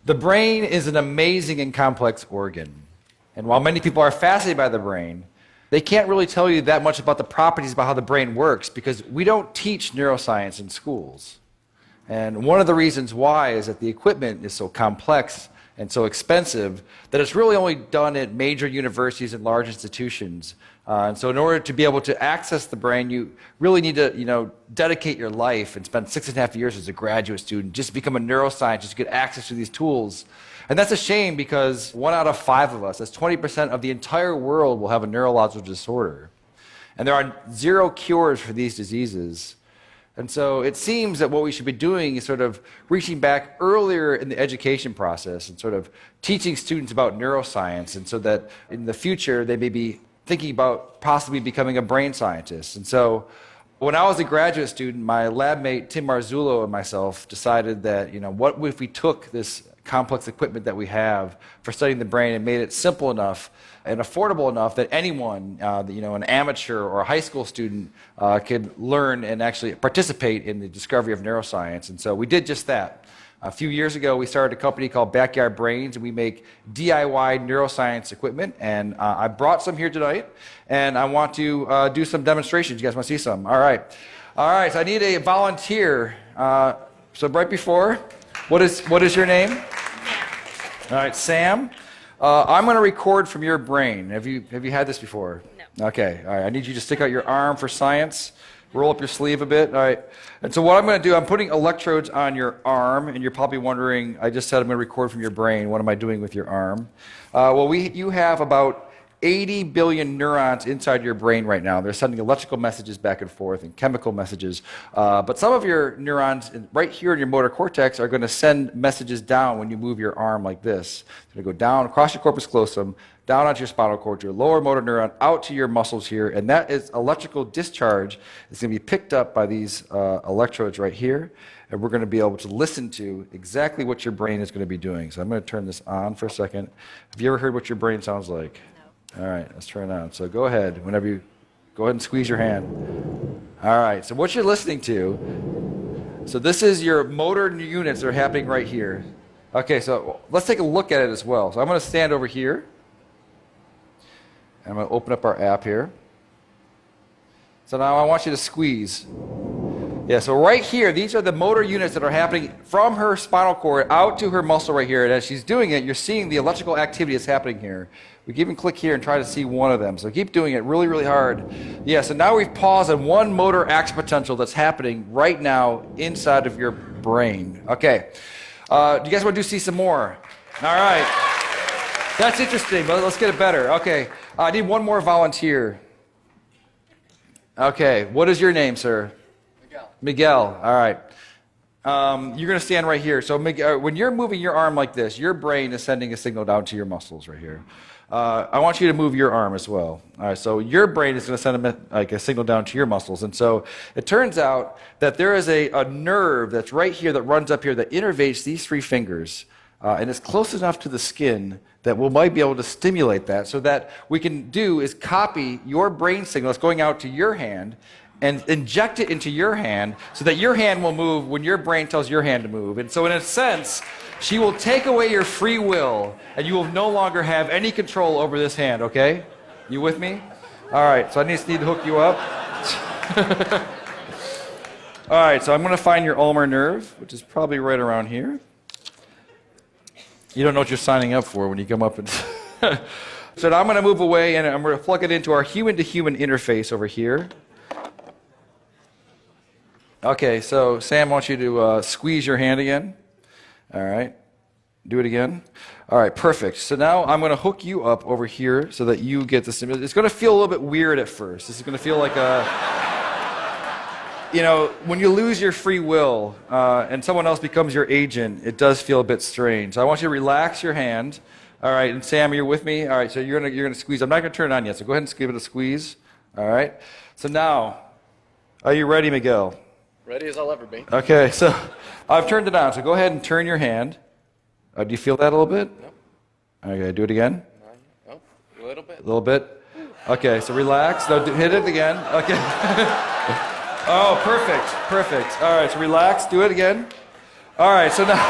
The brain is an amazing and complex organ. And while many people are fascinated by the brain, they can't really tell you that much about the properties about how the brain works because we don't teach neuroscience in schools. And one of the reasons why is that the equipment is so complex and so expensive that it's really only done at major universities and large institutions. And so in order to be able to access the brain, you really need to dedicate your life and spend 6.5 years as a graduate student just to become a neuroscientist to get access to these tools. And that's a shame because 1 out of 5 of us, that's 20% of the entire world, will have a neurological disorder. And there are 0 cures for these diseases. And so it seems that what we should be doing is sort of reaching back earlier in the education process and sort of teaching students about neuroscience, and so that in the future they may be thinking about possibly becoming a brain scientist. And so when I was a graduate student, my lab mate Tim Marzullo and myself decided that, what if we took this complex equipment that we have for studying the brain and made it simple enough and affordable enough that anyone, an amateur or a high school student, could learn and actually participate in the discovery of neuroscience. And so we did just that. A few years ago, we started a company called Backyard Brains, and we make DIY neuroscience equipment. And I brought some here tonight, and I want to do some demonstrations. You guys want to see some? All right. So I need a volunteer. So right before, what is your name? All right, Sam. I'm going to record from your brain. Have you had this before? No. Okay. All right. I need you to stick out your arm for science. Roll up your sleeve a bit. All right. And so what I'm going to do, I'm putting electrodes on your arm, and you're probably wondering, I just said I'm going to record from your brain. What am I doing with your arm? You have about 80 billion neurons inside your brain right now. They're sending electrical messages back and forth and chemical messages. But some of your neurons right here in your motor cortex are going to send messages down when you move your arm like this. It's going to go down across your corpus callosum, down onto your spinal cord, your lower motor neuron, out to your muscles here. And that is electrical discharge. It's going to be picked up by these electrodes right here. And we're going to be able to listen to exactly what your brain is going to be doing. So I'm going to turn this on for a second. Have you ever heard what your brain sounds like? All right, let's turn it on. So go ahead, go ahead and squeeze your hand. All right, so what you're listening to, so this is your motor units that are happening right here. Okay, so let's take a look at it as well. So I'm going to stand over here. And I'm going to open up our app here. So now I want you to squeeze. Yeah, so right here, these are the motor units that are happening from her spinal cord out to her muscle right here. And as she's doing it, you're seeing the electrical activity that's happening here. We can even click here and try to see one of them. So keep doing it really, really hard. Yeah, so now we've paused on one motor action potential that's happening right now inside of your brain. Okay. Do you guys want to see some more? All right. That's interesting, but let's get it better. Okay. I need one more volunteer. Okay. What is your name, sir? Miguel. All right. You're going to stand right here. So Miguel, when you're moving your arm like this, your brain is sending a signal down to your muscles right here. I want you to move your arm as well. All right, so your brain is going to send a signal down to your muscles. And so it turns out that there is a nerve that's right here that runs up here that innervates these 3 fingers. And it's close enough to the skin that we might be able to stimulate that, so that we can do is copy your brain signal that's going out to your hand and inject it into your hand so that your hand will move when your brain tells your hand to move. And so in a sense, she will take away your free will, and you will no longer have any control over this hand, okay? You with me? All right, so I just need to hook you up. All right, so I'm going to find your ulnar nerve, which is probably right around here. You don't know what you're signing up for when you come up and... So now I'm going to move away, and I'm going to plug it into our human-to-human interface over here. Okay, so Sam wants you to squeeze your hand again. All right. Do it again. All right, perfect. So now I'm going to hook you up over here so that you get the stimulus. It's going to feel a little bit weird at first. This is going to feel like a... when you lose your free will and someone else becomes your agent, it does feel a bit strange. So I want you to relax your hand. All right, and Sam, you're with me? All right, so you're gonna squeeze. I'm not going to turn it on yet, so go ahead and give it a squeeze. All right. So now, are you ready, Miguel? Ready as I'll ever be. Okay, so I've turned it on, so go ahead and turn your hand. Do you feel that a little bit? No. Okay, do it again. No, a little bit. A little bit? Okay, so relax. No, hit it again. Okay. Oh, perfect. All right, so relax. Do it again. All right, so now...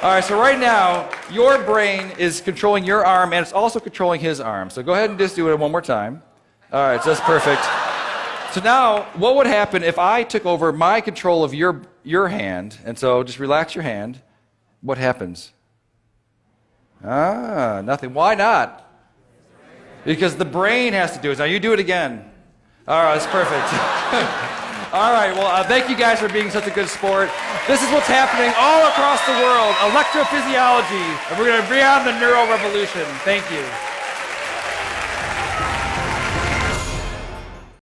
All right, so right now, your brain is controlling your arm, and it's also controlling his arm. So go ahead and just do it one more time. All right, so that's perfect. So now, what would happen if I took over my control of your hand? And so just relax your hand. What happens? Nothing. Why not? Because the brain has to do it. Now you do it again. All right, that's perfect. All right, well, thank you guys for being such a good sport. This is what's happening all across the world, electrophysiology, and we're going to bring on the neural revolution. Thank you.